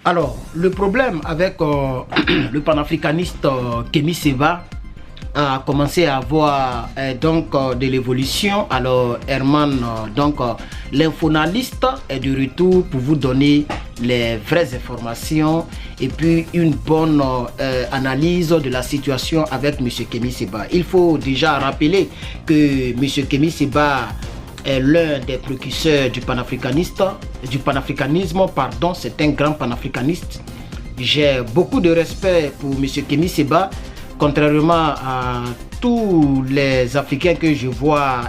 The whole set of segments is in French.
Alors, le problème avec le panafricaniste Kémy Séba a commencé à avoir de l'évolution. Alors, Herman, l'infonaliste est de retour pour vous donner les vraies informations et puis une bonne analyse de la situation avec M. Kémy Séba. Il faut déjà rappeler que M. Kémy Séba est l'un des précurseurs du panafricanisme, pardon, c'est un grand panafricaniste. J'ai beaucoup de respect pour M. Kémy Séba, contrairement à tous les Africains que je vois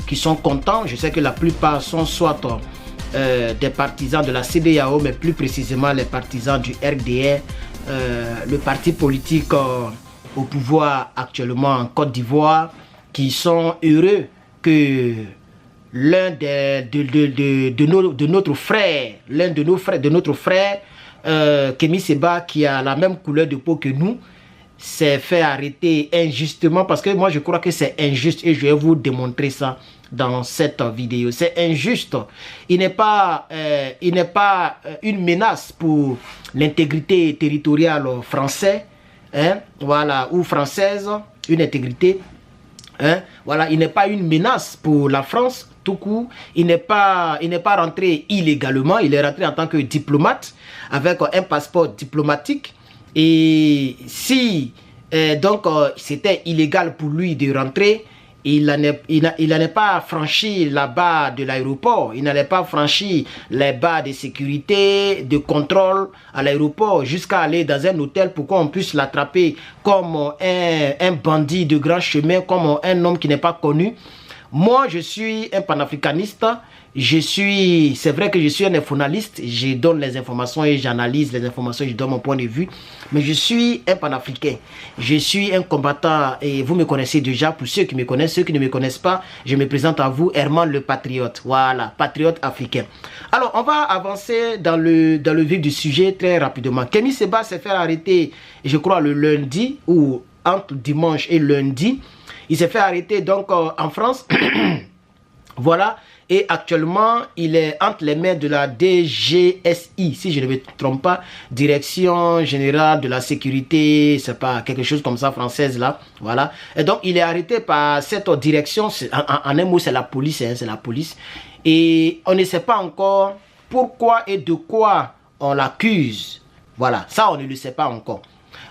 qui sont contents. Je sais que la plupart sont soit des partisans de la CEDEAO, mais plus précisément les partisans du RDR, le parti politique au pouvoir actuellement en Côte d'Ivoire, qui sont heureux que l'un de notre frère, Kémy Séba, qui a la même couleur de peau que nous, s'est fait arrêter injustement, parce que moi je crois que c'est injuste et je vais vous démontrer ça dans cette vidéo. C'est injuste. Il n'est pas une menace pour l'intégrité territoriale française, hein, voilà, ou française, une intégrité. Hein, voilà, il n'est pas une menace pour la France tout court. Il n'est pas rentré illégalement. Il est rentré en tant que diplomate avec un passeport diplomatique. Et si c'était illégal pour lui de rentrer, il n'allait pas franchir la barre de l'aéroport. Il n'allait pas franchir les barres de sécurité, de contrôle à l'aéroport jusqu'à aller dans un hôtel pour qu'on puisse l'attraper comme un bandit de grand chemin, comme un homme qui n'est pas connu. Moi, je suis un panafricaniste. C'est vrai que je suis un infonaliste. Je donne les informations et j'analyse les informations, je donne mon point de vue. Mais je suis un panafricain. Je suis un combattant et vous me connaissez déjà. Pour ceux qui me connaissent, ceux qui ne me connaissent pas, je me présente à vous, Herman le patriote. Voilà, patriote africain. Alors, on va avancer dans le vif du sujet très rapidement. Kémy Séba s'est fait arrêter, je crois, le lundi ou entre dimanche et lundi. Il s'est fait arrêter donc en France. Voilà. Et actuellement, il est entre les mains de la DGSI, si je ne me trompe pas, Direction Générale de la Sécurité, c'est pas quelque chose comme ça, française là, voilà. Et donc, il est arrêté par cette direction, en un mot, c'est la police, hein, c'est la police. Et on ne sait pas encore pourquoi et de quoi on l'accuse. Voilà, ça, on ne le sait pas encore.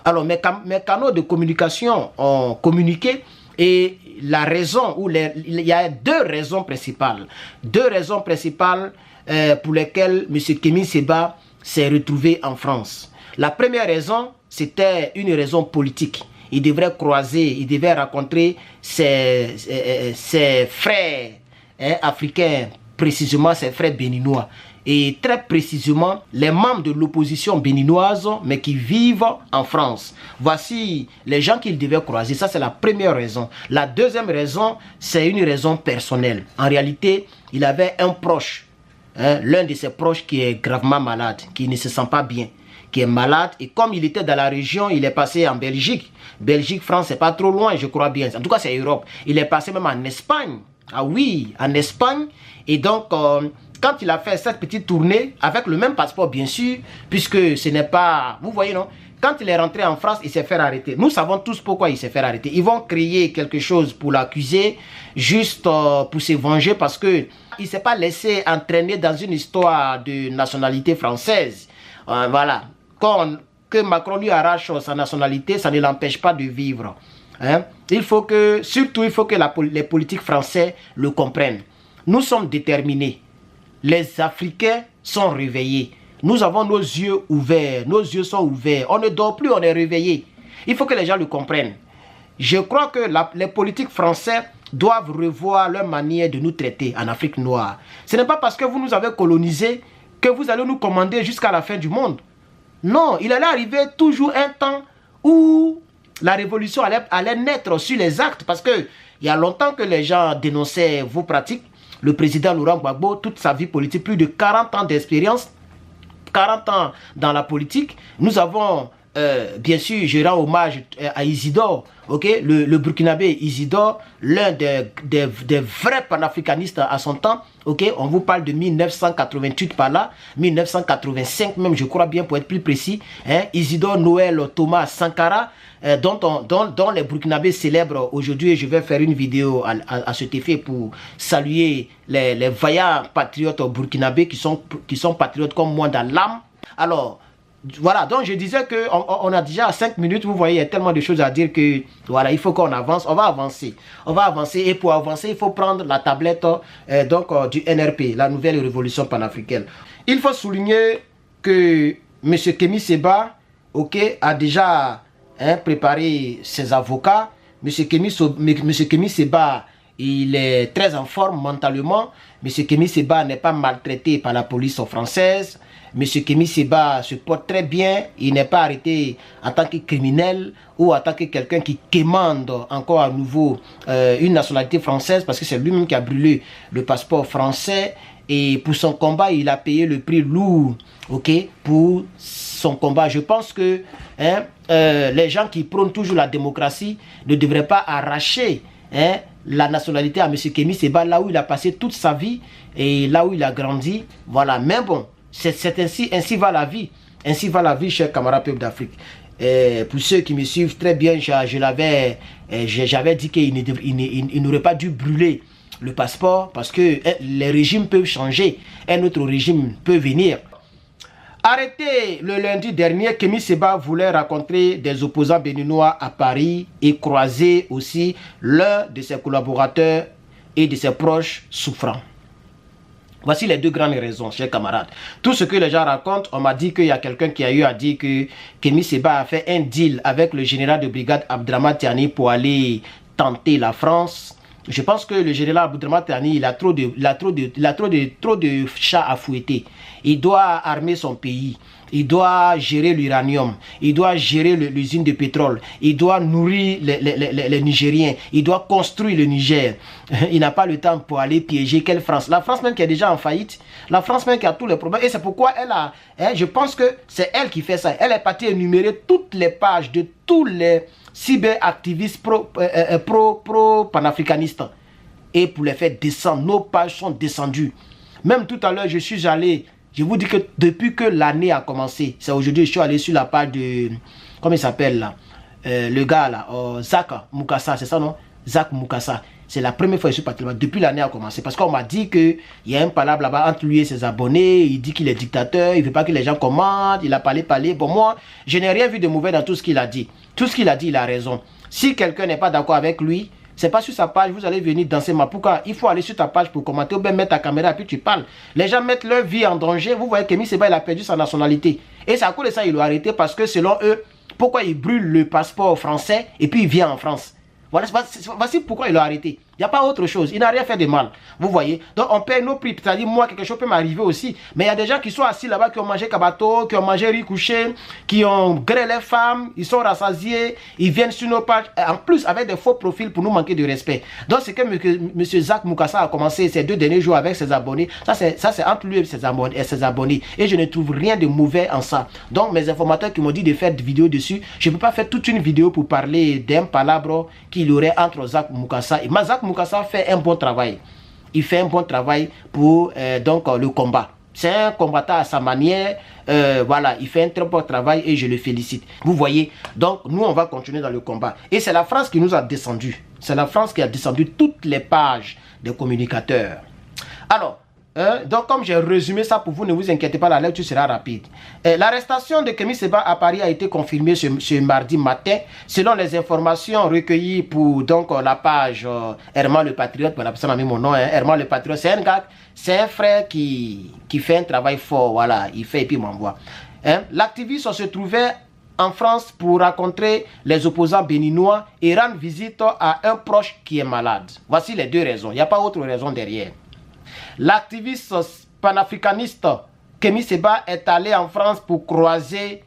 Alors, mes canaux de communication ont communiqué. Et la raison, il y a deux raisons principales. Deux raisons principales pour lesquelles M. Kémy Séba s'est retrouvé en France. La première raison, c'était une raison politique. Il devrait croiser, il devait rencontrer ses frères africains, précisément ses frères béninois. Et très précisément, les membres de l'opposition béninoise, mais qui vivent en France. Voici les gens qu'il devait croiser. Ça, c'est la première raison. La deuxième raison, c'est une raison personnelle. En réalité, il avait un proche, hein, l'un de ses proches qui est gravement malade, qui ne se sent pas bien, qui est malade. Et comme il était dans la région, il est passé en Belgique. Belgique, France, c'est pas trop loin, je crois bien. En tout cas, c'est Europe. Il est passé même en Espagne. Ah oui, en Espagne. Et donc... quand il a fait cette petite tournée, avec le même passeport bien sûr, puisque ce n'est pas... Vous voyez non? Quand il est rentré en France, il s'est fait arrêter. Nous savons tous pourquoi il s'est fait arrêter. Ils vont créer quelque chose pour l'accuser, juste pour se venger, parce que il ne s'est pas laissé entraîner dans une histoire de nationalité française. Voilà. Que Macron lui arrache sa nationalité, ça ne l'empêche pas de vivre. Hein? Surtout, il faut que les politiques français le comprennent. Nous sommes déterminés. Les Africains sont réveillés. Nous avons nos yeux ouverts. Nos yeux sont ouverts. On ne dort plus, on est réveillés. Il faut que les gens le comprennent. Je crois que les politiques français doivent revoir leur manière de nous traiter en Afrique noire. Ce n'est pas parce que vous nous avez colonisés que vous allez nous commander jusqu'à la fin du monde. Non, il allait arriver toujours un temps où la révolution allait naître sur les actes. Parce qu'il y a longtemps que les gens dénonçaient vos pratiques. Le président Laurent Gbagbo, toute sa vie politique, plus de 40 ans d'expérience, 40 ans dans la politique. Nous avons bien sûr, je rends hommage à Isidore, ok, le Burkinabé Isidore, l'un des vrais panafricanistes à son temps, ok, on vous parle de 1988 par là, 1985 même, je crois bien pour être plus précis, hein, Isidore Noël Thomas Sankara, dont les Burkinabés célèbrent aujourd'hui. Je vais faire une vidéo à cet effet pour saluer les vaillants patriotes burkinabés qui sont patriotes comme moi dans l'âme. Alors, voilà, donc je disais qu'on a déjà 5 minutes, vous voyez, il y a tellement de choses à dire que, voilà, il faut qu'on avance, on va avancer. On va avancer et pour avancer, il faut prendre la tablette du NRP, la Nouvelle Révolution Panafricaine. Il faut souligner que M. Kémy Séba, ok, a déjà préparé ses avocats. M. Kémy Séba, il est très en forme mentalement. M. Kémy Séba n'est pas maltraité par la police française. M. Kémy Séba se porte très bien, il n'est pas arrêté en tant que criminel ou en tant que quelqu'un qui quémande encore à nouveau une nationalité française parce que c'est lui-même qui a brûlé le passeport français et pour son combat, il a payé le prix lourd, ok, pour son combat. Je pense que les gens qui prônent toujours la démocratie ne devraient pas arracher la nationalité à M. Kémy Séba là où il a passé toute sa vie et là où il a grandi, voilà, mais bon, c'est ainsi va la vie. Ainsi va la vie, chers camarades peuples d'Afrique. Pour ceux qui me suivent très bien, j'avais dit qu'il n'aurait pas dû brûler le passeport parce que les régimes peuvent changer. Un autre régime peut venir. Arrêté le lundi dernier, Kémy Séba voulait rencontrer des opposants béninois à Paris et croiser aussi l'un de ses collaborateurs et de ses proches souffrants. Voici les deux grandes raisons, chers camarades. Tout ce que les gens racontent, on m'a dit qu'il y a quelqu'un qui a eu à dire que Kémy Séba a fait un deal avec le général de brigade Abdraman Tiani pour aller tenter la France. Je pense que le général Abdraman Tiani, il a trop de chats à fouetter. Il doit armer son pays. Il doit gérer l'uranium. Il doit gérer l'usine de pétrole. Il doit nourrir les Nigériens. Il doit construire le Niger. Il n'a pas le temps pour aller piéger quelle France. La France même qui est déjà en faillite. La France même qui a tous les problèmes. Et c'est pourquoi elle a... je pense que c'est elle qui fait ça. Elle est partie énumérer toutes les pages de tous les cyberactivistes pro-panafricanistes. Et pour les faire descendre, nos pages sont descendues. Même tout à l'heure, je suis allé... Je vous dis que depuis que l'année a commencé, c'est aujourd'hui, je suis allé sur la page de... Comment il s'appelle là le gars là, Zach Mukasa, c'est ça non? Zach Mukasa. C'est la première fois que je suis parti là-bas. Depuis l'année a commencé. Parce qu'on m'a dit qu'il y a un palabre là-bas entre lui et ses abonnés. Il dit qu'il est dictateur. Il ne veut pas que les gens commentent. Il a parlé. Bon, moi, je n'ai rien vu de mauvais dans tout ce qu'il a dit. Tout ce qu'il a dit, il a raison. Si quelqu'un n'est pas d'accord avec lui, c'est pas sur sa page, vous allez venir danser. Mais pourquoi? Il faut aller sur ta page pour commenter ou bien mettre ta caméra et puis tu parles. Les gens mettent leur vie en danger. Vous voyez Kémy Séba, il a perdu sa nationalité. Et c'est à cause de ça, ils l'ont arrêté parce que selon eux, pourquoi il brûle le passeport français et puis il vient en France? Voilà, voici pourquoi il l'a arrêté. Il n'y a pas autre chose. Il n'a rien fait de mal. Vous voyez? Donc on paye nos prix. C'est-à-dire, moi, quelque chose peut m'arriver aussi. Mais il y a des gens qui sont assis là-bas, qui ont mangé kabato, qui ont mangé riz couché, qui ont gré les femmes, ils sont rassasiés, ils viennent sur nos pages. En plus, avec des faux profils pour nous manquer de respect. Donc c'est que M. Zach Mukasa a commencé ces 2 derniers jours avec ses abonnés. Ça, c'est entre lui et ses abonnés. Et je ne trouve rien de mauvais en ça. Donc mes informateurs qui m'ont dit de faire des vidéos dessus, je ne peux pas faire toute une vidéo pour parler d'un palabre qu'il aurait entre Zach Mukasa et Zach Mukasa fait un bon travail. Il fait un bon travail pour le combat. C'est un combattant à sa manière. Voilà, il fait un très bon travail et je le félicite. Vous voyez, donc nous on va continuer dans le combat. Et c'est la France qui nous a descendu. C'est la France qui a descendu toutes les pages des communicateurs. Alors, donc comme j'ai résumé ça pour vous, ne vous inquiétez pas, la lecture sera rapide. L'arrestation de Kémy Séba à Paris a été confirmée ce mardi matin, selon les informations recueillies pour la page Herman le Patriote. Voilà, ça m'a mis mon nom, Herman le Patriote. C'est un gars, c'est un frère qui fait un travail fort, voilà, il fait et puis il m'envoie. L'activiste se trouvait en France pour rencontrer les opposants béninois et rendre visite à un proche qui est malade. Voici les 2 raisons, il n'y a pas autre raison derrière. L'activiste panafricaniste Kémy Séba est allé en France pour croiser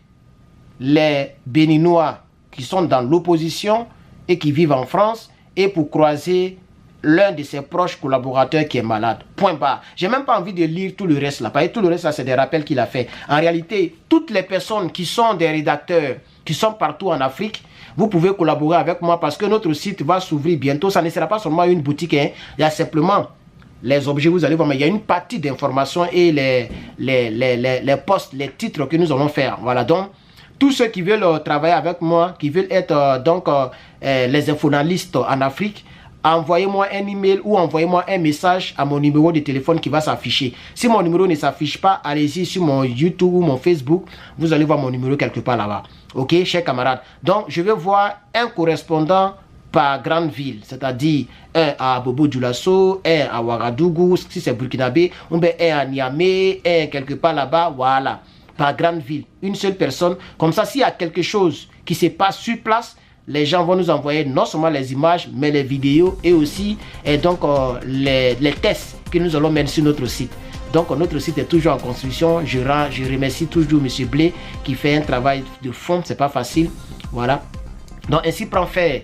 les Béninois qui sont dans l'opposition et qui vivent en France et pour croiser l'un de ses proches collaborateurs qui est malade. Point barre. J'ai même pas envie de lire tout le reste là. Parce que tout le reste là, c'est des rappels qu'il a fait. En réalité, toutes les personnes qui sont des rédacteurs qui sont partout en Afrique. Vous pouvez collaborer avec moi parce que notre site va s'ouvrir bientôt. Ça ne sera pas seulement une boutique, hein. Il y a simplement les objets, vous allez voir, mais il y a une partie d'informations et les posts, les titres que nous allons faire. Voilà, donc, tous ceux qui veulent travailler avec moi, qui veulent être les infonalistes en Afrique, envoyez-moi un email ou envoyez-moi un message à mon numéro de téléphone qui va s'afficher. Si mon numéro ne s'affiche pas, allez-y sur mon YouTube ou mon Facebook. Vous allez voir mon numéro quelque part là-bas. Ok, chers camarades. Donc, je vais voir un correspondant par grande ville, c'est-à-dire un à Bobo Dioulasso, un à Ouagadougou, si c'est burkinabé, ou bien un à Niamey, un quelque part là-bas, voilà, par grande ville, une seule personne. Comme ça, s'il y a quelque chose qui se passe sur place, les gens vont nous envoyer non seulement les images, mais les vidéos et aussi les tests que nous allons mettre sur notre site. Donc notre site est toujours en construction. Je remercie toujours M. Blé qui fait un travail de fond, c'est pas facile. Voilà. Donc ainsi prend fin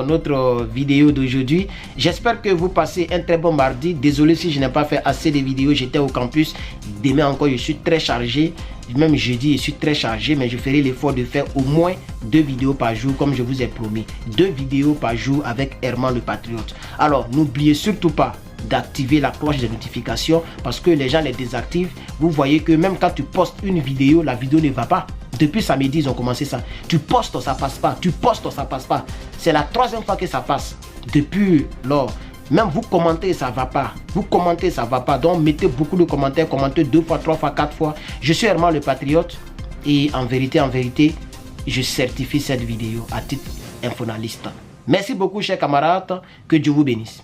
notre vidéo d'aujourd'hui. J'espère que vous passez un très bon mardi. Désolé si je n'ai pas fait assez de vidéos, j'étais au campus. Demain encore je suis très chargé. Même jeudi je suis très chargé, mais je ferai l'effort de faire au moins 2 vidéos par jour comme je vous ai promis. 2 vidéos par jour avec Herman le Patriote. Alors n'oubliez surtout pas d'activer la cloche de notification parce que les gens les désactivent. Vous voyez que même quand tu postes une vidéo, la vidéo ne va pas. Depuis samedi, ils ont commencé ça. Tu postes, ça passe pas. Tu postes, ça passe pas. C'est la 3e fois que ça passe. Depuis lors, même vous commentez, ça va pas. Vous commentez, ça va pas. Donc, mettez beaucoup de commentaires. Commentez 2 fois, 3 fois, 4 fois. Je suis Herman le Patriote. Et en vérité, je certifie cette vidéo à titre infonaliste. Merci beaucoup, chers camarades. Que Dieu vous bénisse.